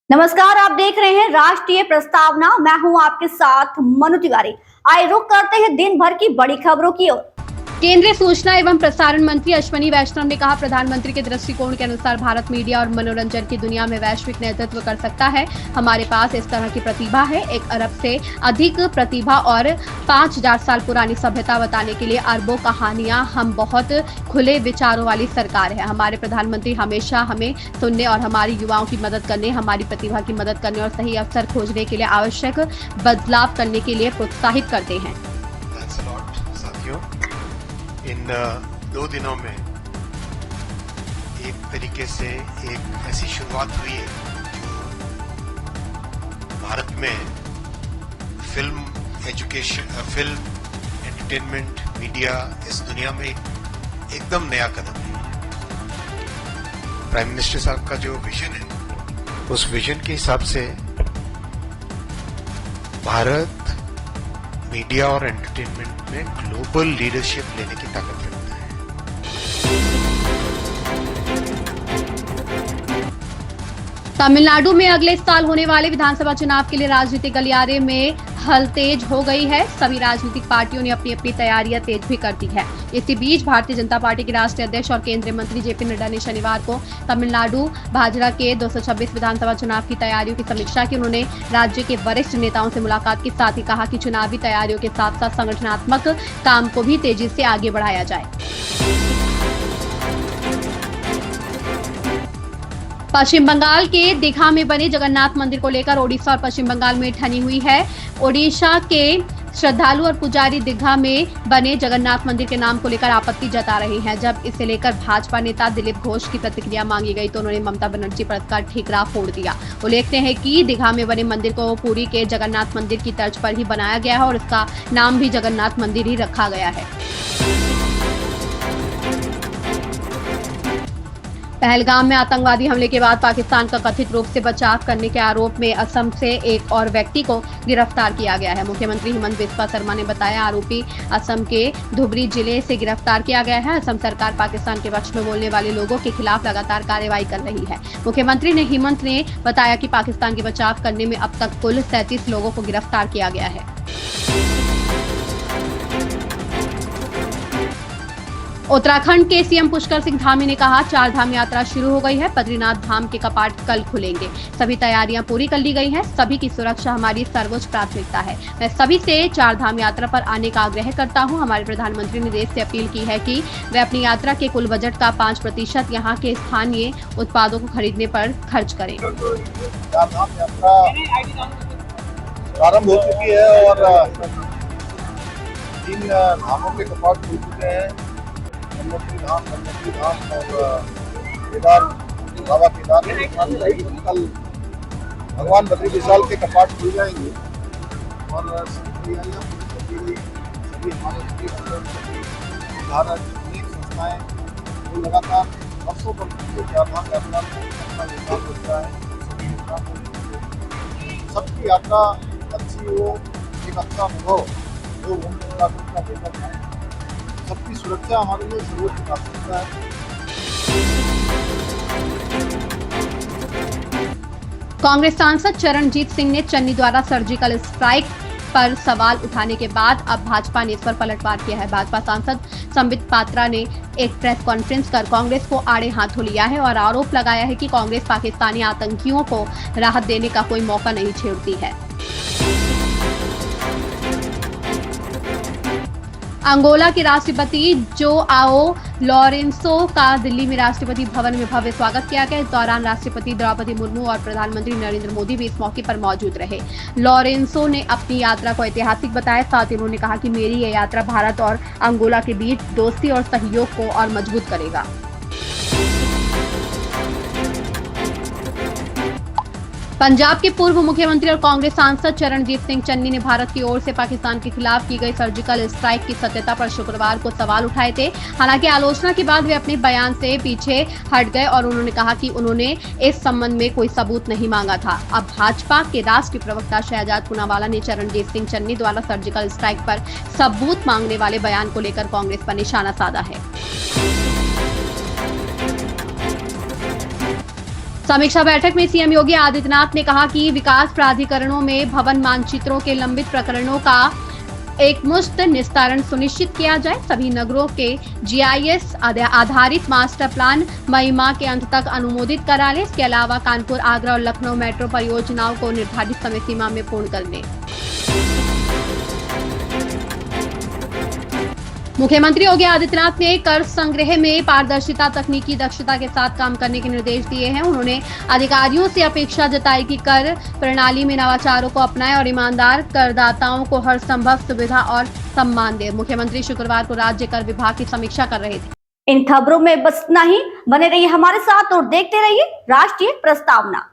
नमस्कार, आप देख रहे हैं राष्ट्रीय प्रस्तावना। मैं हूं आपके साथ मनु तिवारी। आइए रुक करते हैं दिन भर की बड़ी खबरों की ओर। केंद्रीय सूचना एवं प्रसारण मंत्री अश्विनी वैष्णव ने कहा, प्रधानमंत्री के दृष्टिकोण के अनुसार भारत मीडिया और मनोरंजन की दुनिया में वैश्विक नेतृत्व कर सकता है। हमारे पास इस तरह की प्रतिभा है। 1 अरब से अधिक प्रतिभा और 5000 साल पुरानी सभ्यता बताने के लिए अरबों कहानियां। हम बहुत खुले विचारों वाली सरकार है। हमारे प्रधानमंत्री हमेशा हमें सुनने और हमारे युवाओं की मदद करने, हमारी प्रतिभा की मदद करने और सही अवसर खोजने के लिए आवश्यक बदलाव करने के लिए प्रोत्साहित करते हैं। इन 2 दिनों में एक तरीके से एक ऐसी शुरुआत हुई है जो भारत में film education, film entertainment, media, इस दुनिया में एकदम नया कदम है। प्राइम मिनिस्टर साहब का जो विजन है, उस विजन के हिसाब से भारत मीडिया और एंटरटेनमेंट में ग्लोबल लीडरशिप लेने की ताकत रखता है। तमिलनाडु में अगले साल होने वाले विधानसभा चुनाव के लिए राजनीतिक गलियारे में हल तेज हो गई है। सभी राजनीतिक पार्टियों ने अपनी अपनी तैयारियां तेज भी कर दी है। इसी बीच भारतीय जनता पार्टी के राष्ट्रीय अध्यक्ष और केंद्रीय मंत्री जेपी नड्डा ने शनिवार को तमिलनाडु भाजपा के 226 विधानसभा चुनाव की तैयारियों की समीक्षा की। उन्होंने राज्य के वरिष्ठ नेताओं से मुलाकात के साथ ही कहा कि चुनावी तैयारियों के साथ साथ संगठनात्मक काम को भी तेजी से आगे बढ़ाया जाए। पश्चिम बंगाल के दीघा में बने जगन्नाथ मंदिर को लेकर ओडिशा और पश्चिम बंगाल में ठनी हुई है। ओडिशा के श्रद्धालु और पुजारी दीघा में बने जगन्नाथ मंदिर के नाम को लेकर आपत्ति जता रहे हैं। जब इसे लेकर भाजपा नेता दिलीप घोष की प्रतिक्रिया मांगी गई तो उन्होंने ममता बनर्जी पर इसका ठीकरा फोड़ दिया। उल्लेखनीय है कि दीघा में बने मंदिर को पुरी के जगन्नाथ मंदिर की तर्ज पर ही बनाया गया है और इसका नाम भी जगन्नाथ मंदिर ही रखा गया है। पहलगाम में आतंकवादी हमले के बाद पाकिस्तान का कथित रूप से बचाव करने के आरोप में असम से एक और व्यक्ति को गिरफ्तार किया गया है। मुख्यमंत्री हेमंत बिस्वा शर्मा ने बताया, आरोपी असम के धुबरी जिले से गिरफ्तार किया गया है। असम सरकार पाकिस्तान के पक्ष में बोलने वाले लोगों के खिलाफ लगातार कार्रवाई कर रही है। मुख्यमंत्री हेमंत ने बताया कि पाकिस्तान के बचाव करने में अब तक कुल 37 लोगों को गिरफ्तार किया गया है। उत्तराखंड के सीएम पुष्कर सिंह धामी ने कहा, 4 धाम यात्रा शुरू हो गई है। बद्रीनाथ धाम के कपाट कल खुलेंगे। सभी तैयारियां पूरी कर ली गई हैं। सभी की सुरक्षा हमारी सर्वोच्च प्राथमिकता है। मैं सभी से 4 धाम यात्रा पर आने का आग्रह करता हूं। हमारे प्रधानमंत्री ने देश से अपील की है कि वे अपनी यात्रा के कुल बजट का 5% यहां के स्थानीय उत्पादों को खरीदने पर खर्च करें। प्रारंभ हो चुकी है और 3 धामों के कपाट खुल चुके हैं। गंगोत्री धाम और केदार, बाबा केदार। कल भगवान बद्री विशाल के कपाट खुल जाएंगे और सभी हमारे भारत अनेक संस्थाएं जो लगातार वर्षों से चारधाम यात्रा में अपना योगदान देता है। सबकी यात्रा अच्छी हो, एक अच्छा अनुभव जो उत्तराखंड का बेहतर है। सबकी सुरक्षा हमारे लिए सर्वोच्च प्राथमिकता है। कांग्रेस सांसद चरणजीत सिंह ने चन्नी द्वारा सर्जिकल स्ट्राइक पर सवाल उठाने के बाद अब भाजपा ने इस पर पलटवार किया है। भाजपा सांसद संबित पात्रा ने एक प्रेस कॉन्फ्रेंस कर कांग्रेस को आड़े हाथों लिया है और आरोप लगाया है कि कांग्रेस पाकिस्तानी आतंकियों को राहत देने का कोई मौका नहीं छेड़ती है। अंगोला के राष्ट्रपति जोआओ लॉरेंसो का दिल्ली में राष्ट्रपति भवन में भव्य स्वागत किया गया। इस दौरान राष्ट्रपति द्रौपदी मुर्मू और प्रधानमंत्री नरेंद्र मोदी भी इस मौके पर मौजूद रहे। लॉरेंसो ने अपनी यात्रा को ऐतिहासिक बताया। साथ ही उन्होंने कहा कि मेरी यह यात्रा भारत और अंगोला के बीच दोस्ती और सहयोग को और मजबूत करेगा। पंजाब के पूर्व मुख्यमंत्री और कांग्रेस सांसद चरणजीत सिंह चन्नी ने भारत की ओर से पाकिस्तान के खिलाफ की गई सर्जिकल स्ट्राइक की सत्यता पर शुक्रवार को सवाल उठाए थे। हालांकि आलोचना के बाद वे अपने बयान से पीछे हट गए और उन्होंने कहा कि उन्होंने इस संबंध में कोई सबूत नहीं मांगा था। अब भाजपा के राष्ट्रीय प्रवक्ता शहजाद पूनावाला ने चरणजीत सिंह चन्नी द्वारा सर्जिकल स्ट्राइक पर सबूत मांगने वाले बयान को लेकर कांग्रेस पर निशाना साधा है। समीक्षा बैठक में सीएम योगी आदित्यनाथ ने कहा कि विकास प्राधिकरणों में भवन मानचित्रों के लंबित प्रकरणों का एकमुश्त निस्तारण सुनिश्चित किया जाए। सभी नगरों के जीआईएस आधारित मास्टर प्लान मई माह के अंत तक अनुमोदित करा लें। इसके अलावा कानपुर, आगरा और लखनऊ मेट्रो परियोजनाओं को निर्धारित समय सीमा में पूर्ण कर लें। मुख्यमंत्री योगी आदित्यनाथ ने कर संग्रह में पारदर्शिता, तकनीकी दक्षता के साथ काम करने के निर्देश दिए हैं। उन्होंने अधिकारियों से अपेक्षा जताई कि कर प्रणाली में नवाचारों को अपनाएं और ईमानदार करदाताओं को हर संभव सुविधा और सम्मान दें। मुख्यमंत्री शुक्रवार को राज्य कर विभाग की समीक्षा कर रहे थे। इन खबरों में बस इतना ही। बने रहिए हमारे साथ और देखते रहिए राष्ट्रीय प्रस्तावना।